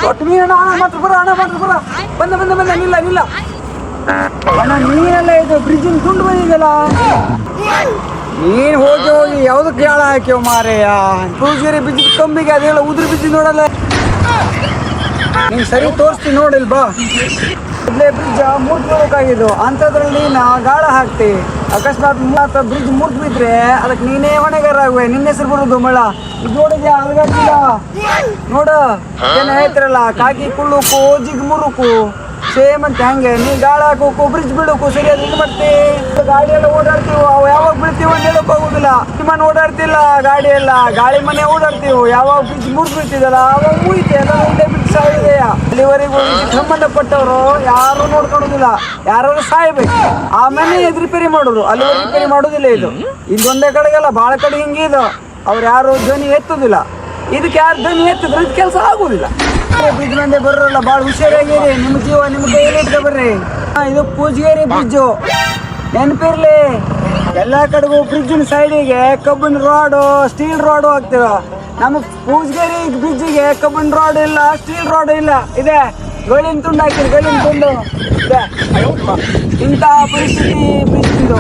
ಒಟ್ಟು ನೀನು ಹಣ ಮಾತ್ರ ಬರ ಬಂದ ನಿಲ್ಲ ಅಣ್ಣ ನೀನೆಲ್ಲ ಇದು ಬ್ರಿಡ್ಜಿನ ತುಂಡು ಬಂದಿದೆಯಲ್ಲ ನೀನ್ ಹೋಗಿ ಯಾವ್ದಕ್ಕೆ ಹೇಳ ಹಾಕ್ಯವ ಮಾರೆಯ ಪೂಜೇರಿ ಬ್ರಿಡ್ಜ್ ಕಂಬಿಗೆ ಅದೆಲ್ಲ ಉದುರು ಬಿದ್ದು ನೋಡಲ್ಲ ನೀನ್ ಸರಿ ತೋರಿಸ್ತೀನಿ ನೋಡಿಲ್ ಬಾ ಇಲ್ಲೇ ಬ್ರಿಡ್ಜ್ ಮುರ್ದು ಹೋಗ್ಬೇಕಾಗಿದ್ದು ಅಂಥದ್ರಲ್ಲಿ ನಾ ಗಾಳ ಹಾಕ್ತಿ ಅಕಸ್ಮಾತ್ ಬ್ರಿಡ್ಜ್ ಮುರ್ದು ಬಿದ್ರೆ ಅದಕ್ಕೆ ನೀನೇ ಹೊಣೆಗಾರ ಆಗುವೆ ನಿನ್ನ ಹೆಸರು ಬರೋದು ಮಳ ಇದು ನೋಡಿದ್ಯಾ ಅಲ್ಗಾಡ್ತಿಲ್ಲ ನೋಡು ಏನ ಹೇಳ್ತಿರಲ್ಲ ಕಾಕಿ ಕುಳ್ಳುಕು ಓಜಿಗ್ ಮುರುಕು ಸೇಮ್ ಅಂತ ಹಂಗೆ ನೀ ಗಾಳ ಹಾಕೋಕು ಬ್ರಿಡ್ಜ್ ಬಿಡೋಕು ಸರಿಯಾಗಿ ಇದು ಮಾಡ್ತಿ ಗಾಡಿ ಎಲ್ಲ ಓಡಾಡ್ತೀವಿ ಅವು ಯಾವಾಗ ಬೀಳ್ತೀವಿ ಅಂತ ಹೇಳಕ್ ಹೋಗುದಿಲ್ಲ ವಿಮಾನ ಓಡಾಡ್ತಿಲ್ಲ ಗಾಡಿ ಎಲ್ಲ ಗಾಳಿ ಮನೆ ಓಡಾಡ್ತೀವಿ ಯಾವಾಗ ಬ್ರಿಡ್ಜ್ ಮುರ್ದು ಬೀಳ್ತಿದಲ್ಲ ಅವಾಗ ಮುಯ್ತೆ ಎಲ್ಲ ಇಲ್ಲೇ ಬ್ರಿಡ್ಜ್ ಸಾಯಿದೆಯಾ ಅಲ್ಲಿವರೆಗೂ ಇದಕ್ಕೆ ಸಂಬಂಧಪಟ್ಟವರು ಯಾರು ನೋಡ್ಕೊಳೋದಿಲ್ಲ ಯಾರು ಸಾಯ್ಬೇಕು ಆಮೇಲೆ ಇದು ರಿಪೇರಿ ಮಾಡೋದು ಅಲ್ಲಿವರೆಗೆ ರಿಪೇರಿ ಮಾಡೋದಿಲ್ಲ ಇದು ಒಂದೇ ಕಡೆಗೆಲ್ಲ ಭಾಳ ಕಡೆ ಹಿಂಗೆ ಇದು ಅವ್ರು ಯಾರು ಧ್ವನಿ ಎತ್ತುದಿಲ್ಲ ಇದಕ್ಕೆ ಯಾರು ಧ್ವನಿ ಎತ್ತಿದ್ರೆ ಇದು ಕೆಲಸ ಆಗುದಿಲ್ಲ ಬ್ರಿಡ್ಜ್ ಮಂದಿ ಬರೋಲ್ಲ ಭಾಳ ಹುಷಾರಾಗಿರಿ ನಿಮ್ಮ ಜೀವ ನಿಮ್ಮ ಕೈಯಲ್ಲಿ ಇಟ್ಕೊ ಬರ್ರಿ ಇದು ಪೂಜಗೇರಿ ಬ್ರಿಡ್ಜು ನೆನಪಿರ್ಲಿ ಎಲ್ಲ ಕಡೆಗೂ ಬ್ರಿಡ್ಜಿನ ಸೈಡಿಗೆ ಕಬ್ಬಿಣ ರಾಡು ಸ್ಟೀಲ್ ರಾಡು ಹಾಕ್ತೀವ ನಮ್ಮ ಪೂಜಗೇರಿ ಬ್ರಿಡ್ಜಿಗೆ ಕಬ್ಬಿಣ ರಾಡ್ ಇಲ್ಲ ಸ್ಟೀಲ್ ರಾಡ್ ಇಲ್ಲ ಇದೆ ಗೋಳಿನ ತುಂಡು ಹಾಕಿರಿ ಗೋಳಿನ ತುಂಡು ಇದೆ ಇಂಥ ಪರಿಸ್ಥಿತಿ ಬ್ರಿಡ್ಜಿಂದು